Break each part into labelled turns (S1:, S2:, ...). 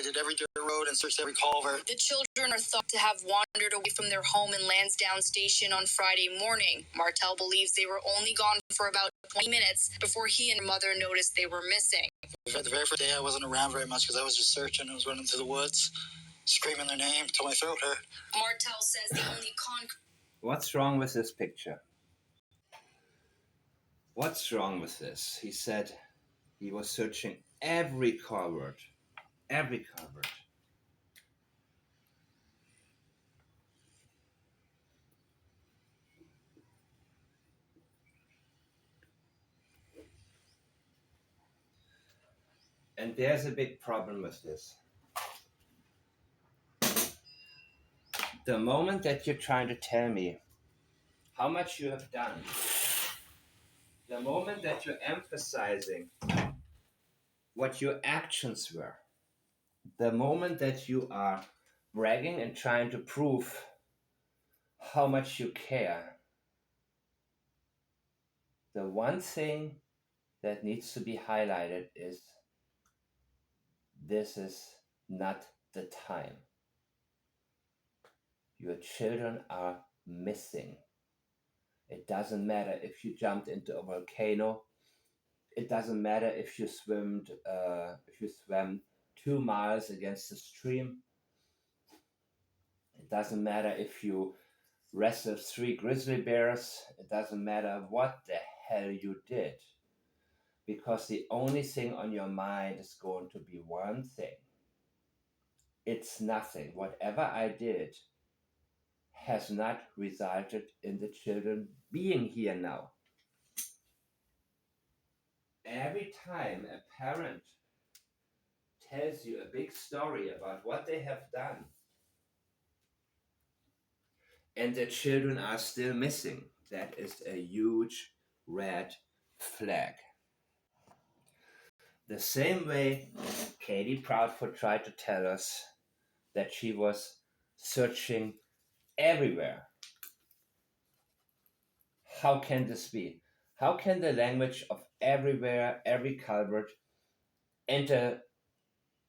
S1: did every dirt road and searched every culvert. The children are thought to have wandered away from their home in Lansdowne Station on Friday morning. Martel believes they were only gone for about 20 minutes before he and mother noticed they were missing. The very first day I wasn't around very much because I was just searching. I was running through the woods, screaming their name till my throat hurt. Martel says the only
S2: What's wrong with this picture? What's wrong with this? He said he was searching every culvert. Every culvert. And there's a big problem with this. The moment that you're trying to tell me how much you have done, the moment that you're emphasizing what your actions were, the moment that you are bragging and trying to prove how much you care, the one thing that needs to be highlighted is this is not the time. Your children are missing. It doesn't matter if you jumped into a volcano. It doesn't matter if you swam 2 miles against the stream. It doesn't matter if you wrestled 3 grizzly bears. It doesn't matter what the hell you did. Because the only thing on your mind is going to be one thing. It's nothing. Whatever I did has not resulted in the children being here now. Every time a parent tells you a big story about what they have done and the children are still missing, that is a huge red flag. The same way Katie Proudfoot tried to tell us that she was searching everywhere. How can this be? How can the language of everywhere, every culvert, enter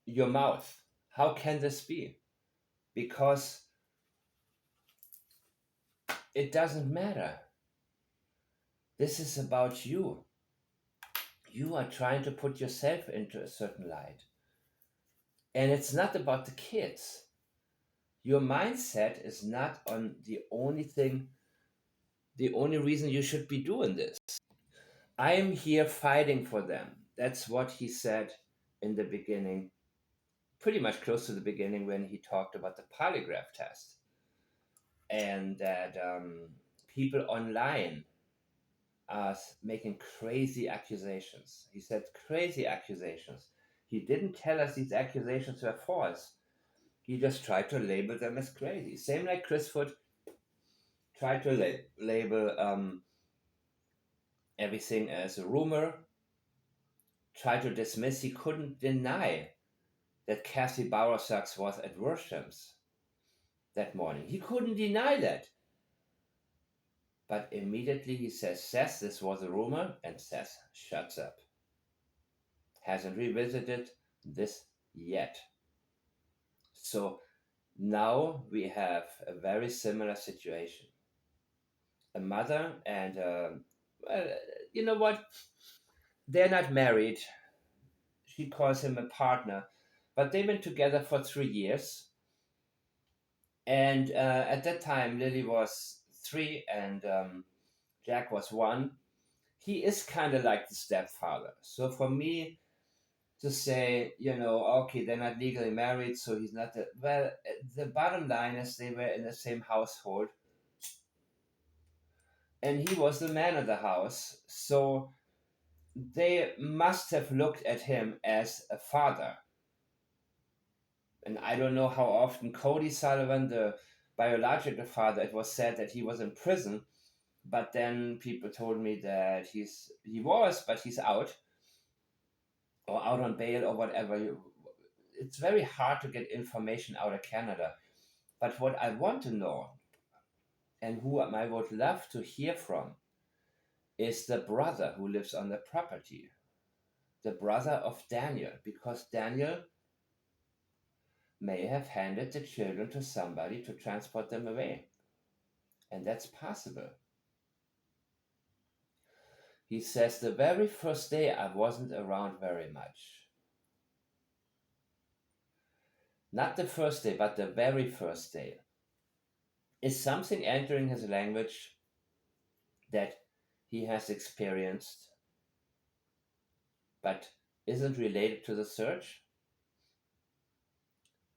S2: your mouth? How can this be? Because it doesn't matter. This is about you. You are trying to put yourself into a certain light. And it's not about the kids. Your mindset is not on the only reason you should be doing this. I am here fighting for them. That's what he said in the beginning, pretty much close to the beginning when he talked about the polygraph test. And that people online are making crazy accusations. He said crazy accusations. He didn't tell us these accusations were false. He just tried to label them as crazy. Same like Chris Foot tried to label everything as a rumor, tried to dismiss. He couldn't deny that Kathy Bowersox was at Worshams that morning. He couldn't deny that. But immediately he says, Seth, this was a rumor, and Seth shuts up. Hasn't revisited this yet. So now we have a very similar situation. A mother and, well, you know what? They're not married. She calls him a partner, but they've been together for 3 years. And at that time, Lily was 3 and Jack was 1. He is kind of like the stepfather. So for me to say, okay, they're not legally married, so he's not the bottom line is they were in the same household. And he was the man of the house. So they must have looked at him as a father. And I don't know how often Cody Sullivan, the biological father, it was said that he was in prison, but then people told me that he was, but he's out, or out on bail or whatever. It's very hard to get information out of Canada. But what I want to know, and who I would love to hear from, is the brother who lives on the property, the brother of Daniel, because Daniel may have handed the children to somebody to transport them away. And that's possible. He says, the very first day I wasn't around very much. Not the first day, but the very first day. Is something entering his language that he has experienced but isn't related to the search?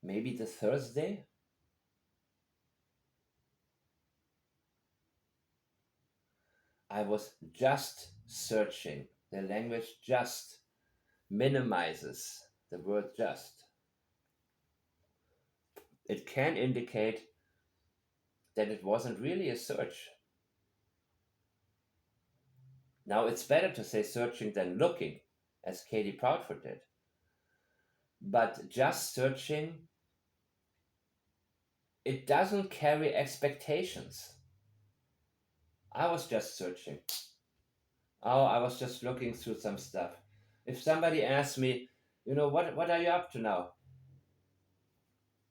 S2: Maybe the Thursday? I was just searching. The language just minimizes the word just. It can indicate that it wasn't really a search. Now, it's better to say searching than looking, as Katie Proudfoot did. But just searching, it doesn't carry expectations. I was just searching. Oh, I was just looking through some stuff. If somebody asks me, what are you up to now?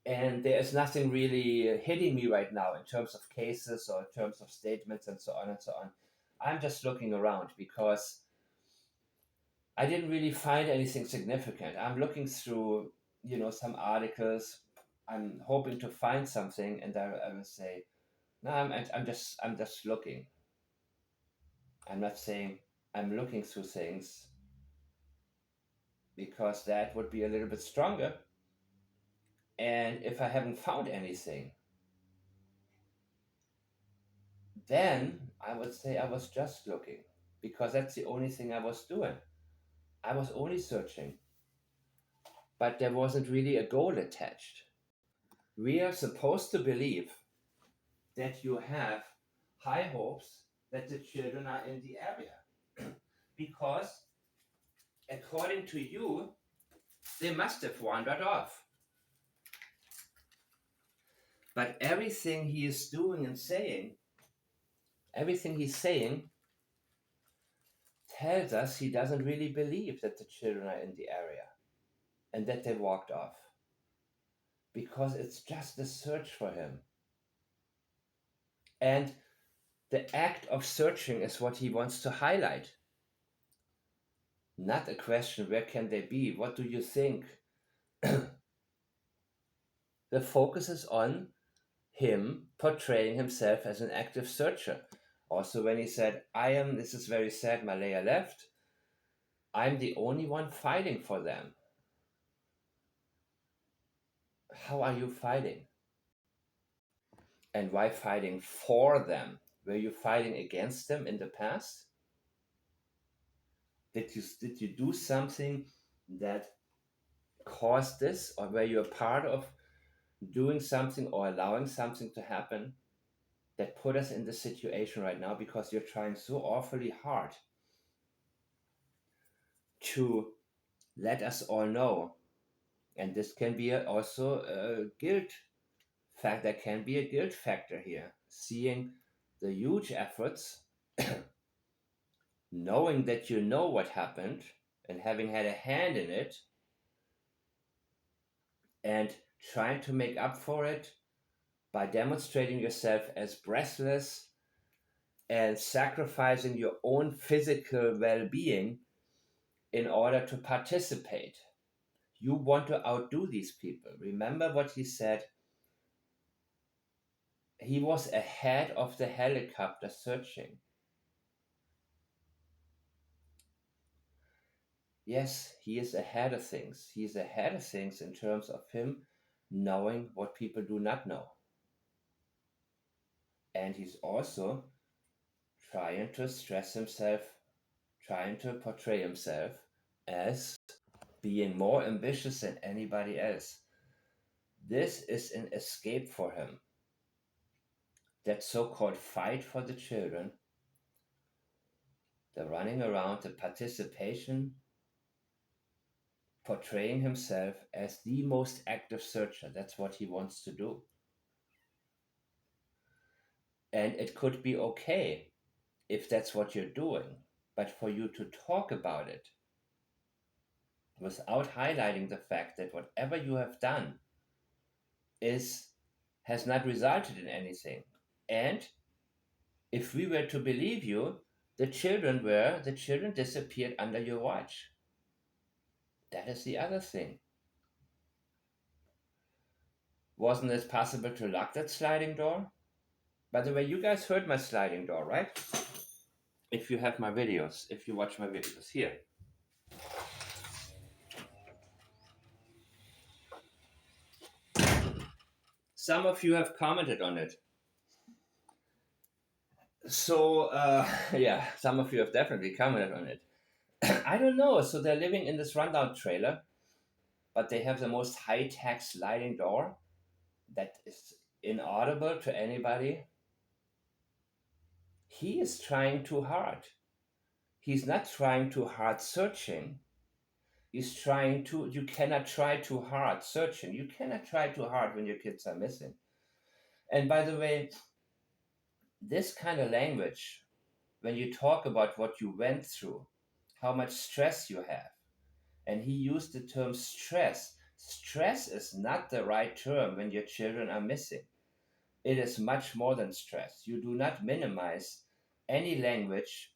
S2: And there is nothing really hitting me right now in terms of cases or in terms of statements and so on and so on. I'm just looking around because I didn't really find anything significant. I'm looking through, some articles. I'm hoping to find something, and I will say, no, I'm just looking. I'm not saying I'm looking through things because that would be a little bit stronger. And if I haven't found anything, then I would say I was just looking because that's the only thing I was doing. I was only searching, but there wasn't really a goal attached. We are supposed to believe that you have high hopes that the children are in the area because, according to you, they must have wandered off. But everything he is doing and saying, everything he's saying tells us he doesn't really believe that the children are in the area and that they walked off because it's just a search for him. And the act of searching is what he wants to highlight. Not a question, where can they be? What do you think? The focus is on him portraying himself as an active searcher. Also, when he said, this is very sad, Malaya left, I'm the only one fighting for them. How are you fighting? And why fighting for them? Were you fighting against them in the past? Did you do something that caused this, or were you a part of doing something or allowing something to happen that put us in this situation right now? Because you're trying so awfully hard to let us all know, and this can be also a guilt fact. There can be a guilt factor here, seeing the huge efforts, knowing that you know what happened and having had a hand in it, and trying to make up for it by demonstrating yourself as breathless and sacrificing your own physical well-being in order to participate. You want to outdo these people. Remember what he said. He was ahead of the helicopter searching. Yes, he is ahead of things. He is ahead of things in terms of him knowing what people do not know. And he's also trying to stress himself, trying to portray himself as being more ambitious than anybody else. This is an escape for him. That so-called fight for the children, the running around, the participation, portraying himself as the most active searcher. That's what he wants to do. And it could be okay if that's what you're doing, but for you to talk about it without highlighting the fact that whatever you have done is has not resulted in anything. And if we were to believe you, the children disappeared under your watch. That is the other thing. Wasn't it possible to lock that sliding door? By the way, you guys heard my sliding door, right? If you have my videos, if you watch my videos here. Some of you have commented on it. So, yeah, some of you have definitely commented on it. I don't know. So they're living in this rundown trailer, but they have the most high-tech sliding door that is inaudible to anybody. He is trying too hard. He's not trying too hard searching. He's trying to, you cannot try too hard searching. You cannot try too hard when your kids are missing. And by the way, this kind of language, when you talk about what you went through, how much stress you have, and he used the term stress. Stress is not the right term when your children are missing. It is much more than stress. You do not minimize any language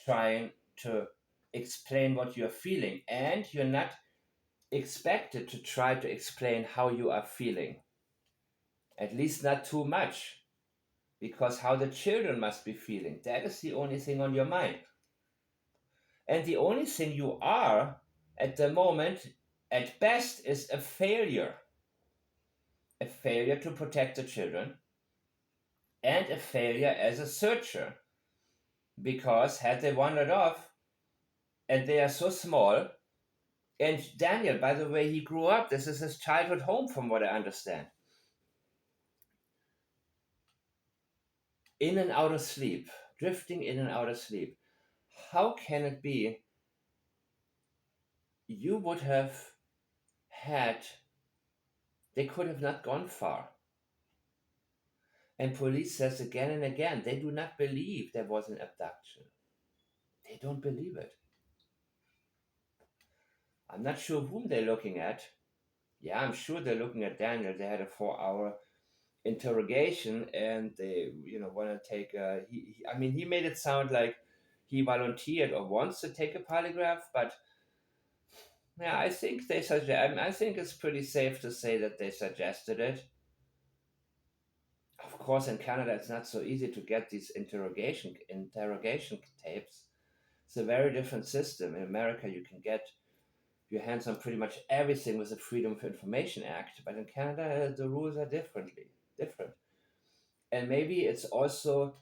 S2: trying to explain what you're feeling, and you're not expected to try to explain how you are feeling. At least not too much, because how the children must be feeling, that is the only thing on your mind. And the only thing you are at the moment, at best, is a failure. A failure to protect the children, and a failure as a searcher. Because had they wandered off, and they are so small, and Daniel, by the way, he grew up, this is his childhood home, from what I understand. In and out of sleep, drifting in and out of sleep. How can it be you would have had, they could have not gone far? And police says again and again, they do not believe there was an abduction. They don't believe it. I'm not sure whom they're looking at. Yeah, I'm sure they're looking at Daniel. They had a 4-hour interrogation, and they, want to take I mean, he made it sound like he volunteered or wants to take a polygraph, but yeah, I think they suggest. I think it's pretty safe to say that they suggested it. Of course, in Canada, it's not so easy to get these interrogation tapes. It's a very different system. In America, you can get your hands on pretty much everything with the Freedom of Information Act, but in Canada, the rules are different. And maybe it's also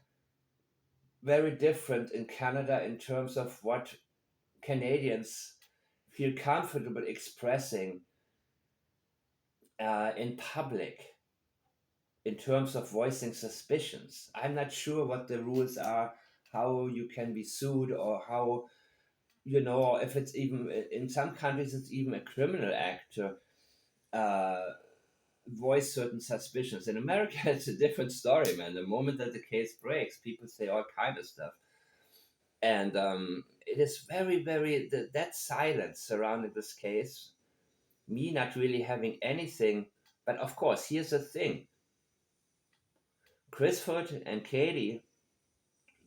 S2: very different in Canada in terms of what Canadians feel comfortable expressing in public in terms of voicing suspicions. I'm not sure what the rules are, how you can be sued, or how, if it's even, in some countries, it's even a criminal act to voice certain suspicions. In America, it's a different story, man. The moment that the case breaks, people say all kind of stuff. And it is very, very, that silence surrounding this case, me not really having anything. But of course, here's the thing. Chrisford and Katie,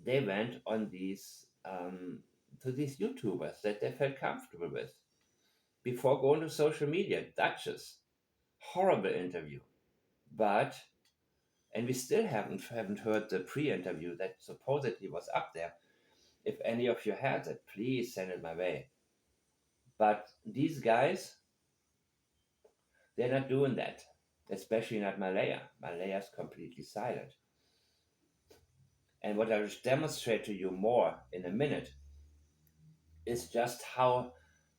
S2: they went on these to these YouTubers that they felt comfortable with before going to social media. Duchess, horrible interview, but and we still haven't heard the pre-interview that supposedly was up there. If any of you had it, please send it my way. But these guys, they're not doing that, especially not Malaya. Malaya's completely silent. And what I will demonstrate to you more in a minute is just how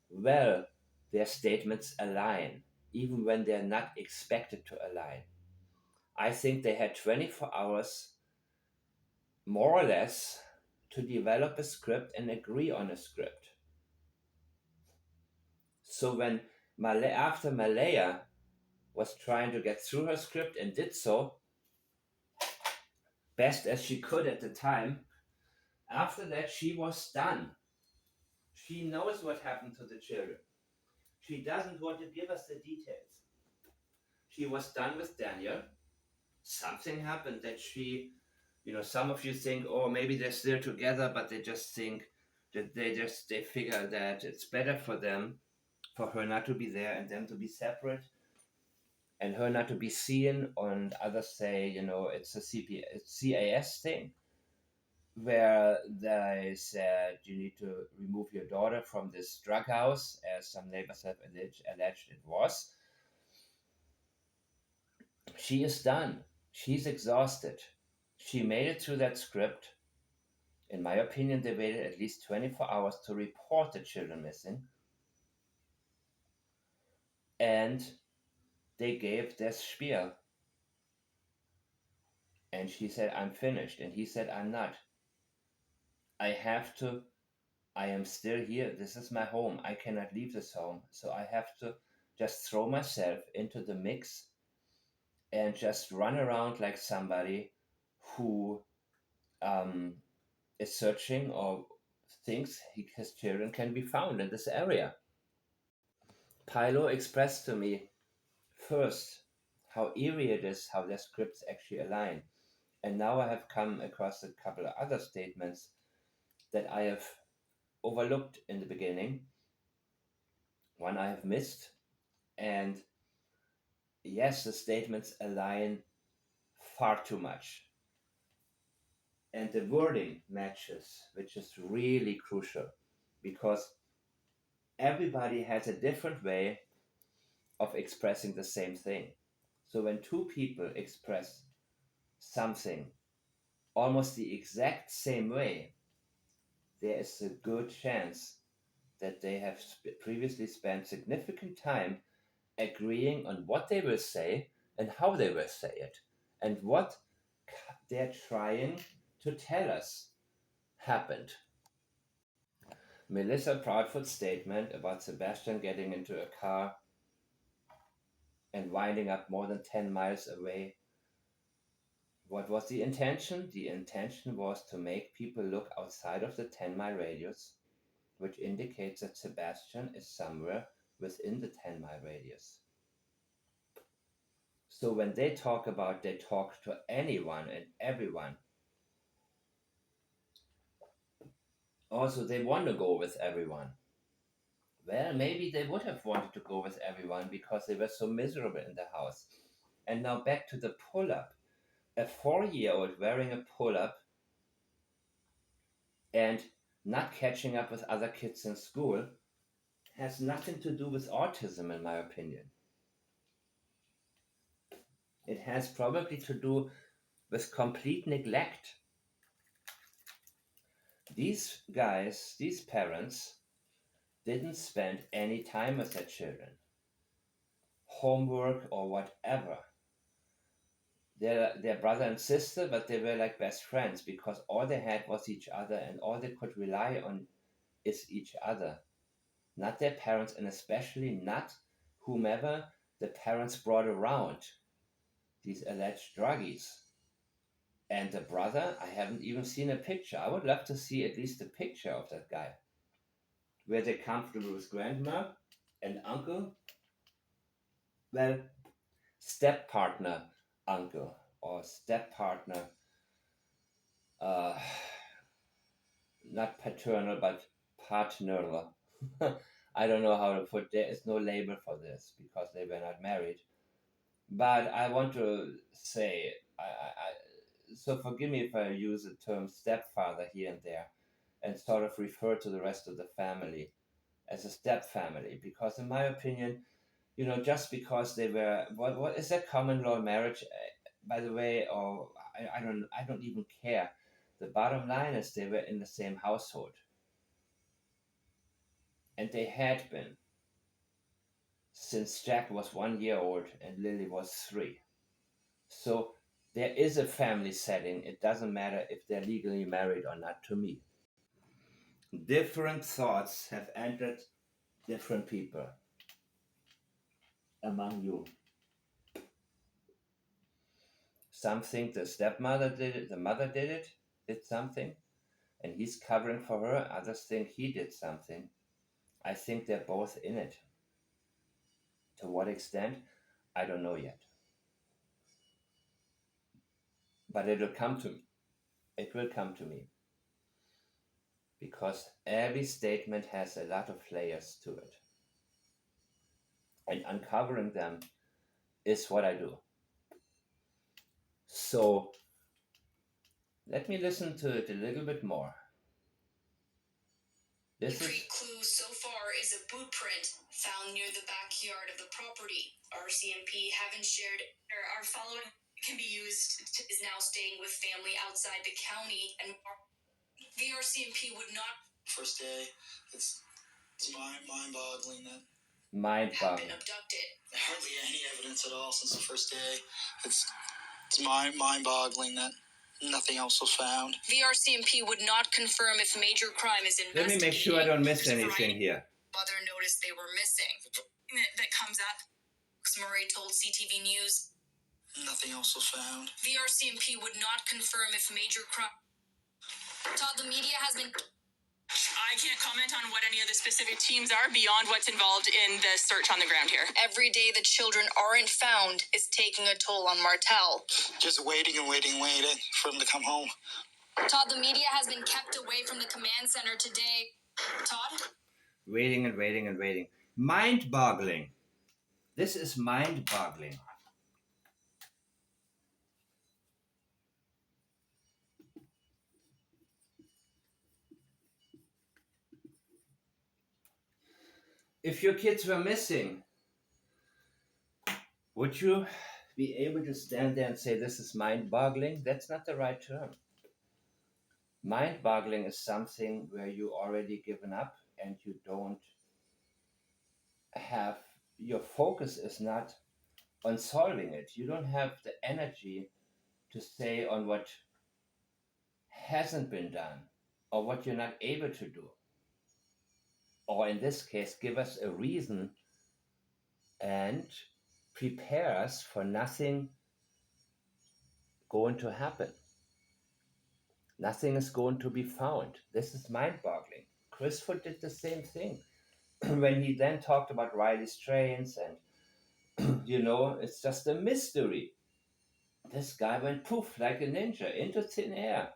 S2: well their statements align, even when they're not expected to align. I think they had 24 hours, more or less, to develop a script and agree on a script. So when after Malaya was trying to get through her script and did so, best as she could at the time, after that she was done. She knows what happened to the children. She doesn't want to give us the details. she was done with Daniel. Something happened that she, some of you think, oh, maybe they're still together, but they just think that they figure that it's better for them, for her not to be there and them to be separate, and her not to be seen. And others say, it's a CAS thing, where they said you need to remove your daughter from this drug house, as some neighbors have alleged it was. She is done. She's exhausted. She made it through that script. In my opinion, they waited at least 24 hours to report the children missing. And they gave their spiel. And she said, I'm finished. And he said, I'm not. I have to. I am still here. This is my home. I cannot leave this home. So I have to just throw myself into the mix and just run around like somebody who um, is searching or thinks his children can be found in this area. Pilo expressed to me first how eerie it is how their scripts actually align. And now I have come across a couple of other statements that I have overlooked in the beginning. One I have missed. And yes, the statements align far too much. And the wording matches, which is really crucial because everybody has a different way of expressing the same thing. So when two people express something almost the exact same way, there is a good chance that they have previously spent significant time agreeing on what they will say and how they will say it and what they're trying to tell us happened. Melissa Proudfoot's statement about Sebastian getting into a car and winding up more than 10 miles away. What was the intention? The intention was to make people look outside of the 10-mile radius, which indicates that Sebastian is somewhere within the 10-mile radius. So when they talk to anyone and everyone. Also, they want to go with everyone. Well, maybe they would have wanted to go with everyone because they were so miserable in the house. And now back to the pull-up. A 4-year-old wearing a pull-up and not catching up with other kids in school has nothing to do with autism, in my opinion. It has probably to do with complete neglect. These guys, these parents, didn't spend any time with their children, homework or whatever. Their brother and sister, but they were like best friends because all they had was each other and all they could rely on is each other. Not their parents, and especially not whomever the parents brought around, these alleged druggies. And the brother, I haven't even seen a picture. I would love to see at least a picture of that guy. Were they comfortable with grandma and uncle? Well, step partner uncle or step partner, not paternal but partneral. I don't know how to put. There is no label for this because they were not married. But I want to say, so forgive me if I use the term stepfather here and there, and sort of refer to the rest of the family as a step family, because in my opinion, just because they were what is that common law marriage, by the way, or I don't even care. The bottom line is they were in the same household, and they had been since Jack was 1 year old and Lily was 3. So there is a family setting. It doesn't matter if they're legally married or not to me. Different thoughts have entered different people among you. Some think the stepmother did it, the mother did something, and he's covering for her. Others think he did something. I think they're both in it. To what extent? I don't know yet. But it'll come to me. It will come to me because every statement has a lot of layers to it. And uncovering them is what I do. So let me listen to it a little bit more. This
S1: Concrete
S2: is
S1: clue so far is a boot print found near the backyard of the property. RCMP haven't shared. Our following can be used is now staying with family outside the county, and the RCMP would not. First day, it's mind-boggling that have been abducted. Hardly any evidence at all since the first day. It's mind-boggling that nothing else was found. The RCMP would not confirm if major crime is investigated.
S2: Let me make sure I don't miss anything here.
S1: Mother noticed they were missing. That comes up. Murray told CTV News. Nothing else was found. The RCMP would not confirm if major crime. Todd, the media has been. I can't comment on what any of the specific teams are beyond what's involved in the search on the ground here. Every day the children aren't found is taking a toll on Martel. Just waiting and waiting and waiting for him to come home. Todd, the media has been kept away from the command center today. Todd?
S2: Waiting and waiting and waiting. Mind-boggling. This is mind-boggling. If your kids were missing, would you be able to stand there and say this is mind-boggling? That's not the right term. Mind-boggling is something where you already given up and you don't have, your focus is not on solving it. You don't have the energy to say on what hasn't been done or what you're not able to do. Or in this case, give us a reason and prepare us for nothing going to happen. Nothing is going to be found. This is mind-boggling. Chris Foot did the same thing when he then talked about Riley's trains and it's just a mystery. This guy went poof like a ninja into thin air.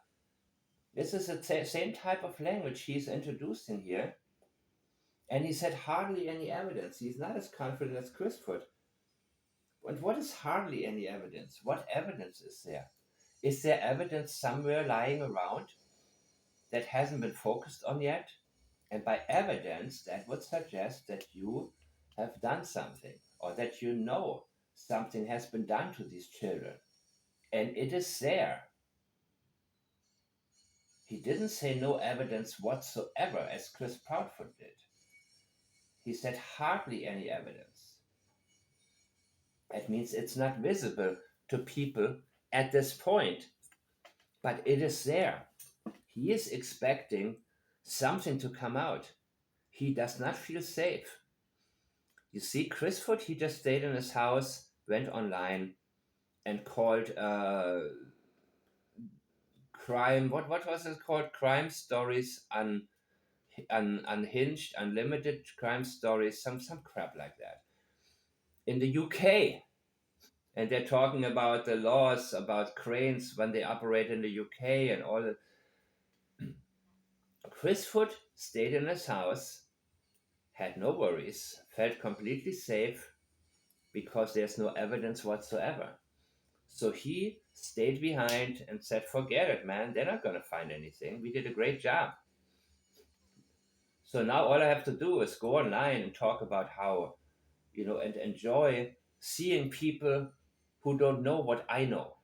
S2: This is the same type of language he's introducing here. And he said hardly any evidence. He's not as confident as Chris Foot. And what is hardly any evidence? What evidence is there? Is there evidence somewhere lying around that hasn't been focused on yet? And by evidence, that would suggest that you have done something or that you know something has been done to these children. And it is there. He didn't say no evidence whatsoever, as Chris Proudfoot did. He said hardly any evidence. That means it's not visible to people at this point, but it is there. He is expecting something to come out. He does not feel safe. You see, Chris Foot, he just stayed in his house, went online, and called crime. What was it called? Crime stories unhinged, unlimited crime stories, some crap like that. In the UK, and they're talking about the laws about cranes when they operate in the UK and all that. Chris Foot stayed in his house, had no worries, felt completely safe because there's no evidence whatsoever. So he stayed behind and said, forget it, man, they're not going to find anything. We did a great job. So now all I have to do is go online and talk about how, and enjoy seeing people who don't know what I know.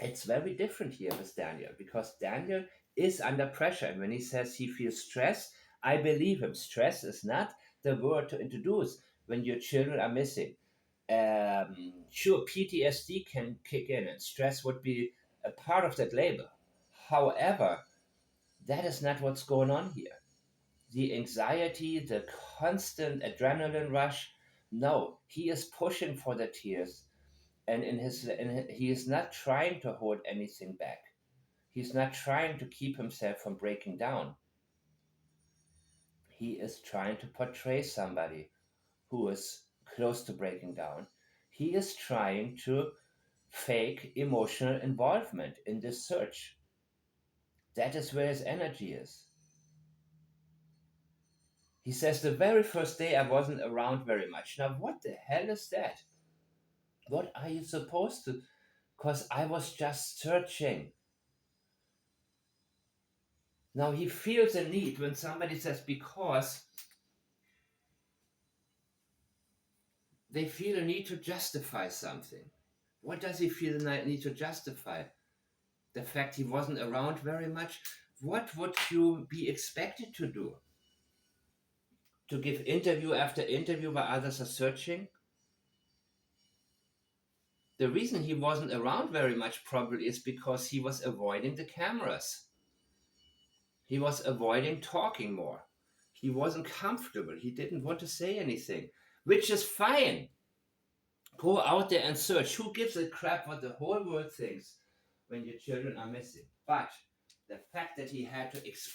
S2: It's very different here with Daniel because Daniel is under pressure. And when he says he feels stress, I believe him. Stress is not the word to introduce when your children are missing. Sure, PTSD can kick in and stress would be a part of that label. However, that is not what's going on here. The anxiety, the constant adrenaline rush, no, he is pushing for the tears. And he is not trying to hold anything back. He's not trying to keep himself from breaking down. He is trying to portray somebody who is close to breaking down. He is trying to fake emotional involvement in this search. That is where his energy is. He says, the very first day I wasn't around very much. Now, what the hell is that? What are you supposed to? Because I was just searching. Now, he feels a need when somebody says, because they feel a need to justify something. What does he feel the need to justify? The fact he wasn't around very much? What would you be expected to do? To give interview after interview while others are searching? The reason he wasn't around very much probably is because he was avoiding the cameras. He was avoiding talking more. He wasn't comfortable. He didn't want to say anything, which is fine. Go out there and search. Who gives a crap what the whole world thinks when your children are missing? But the fact that he had to explain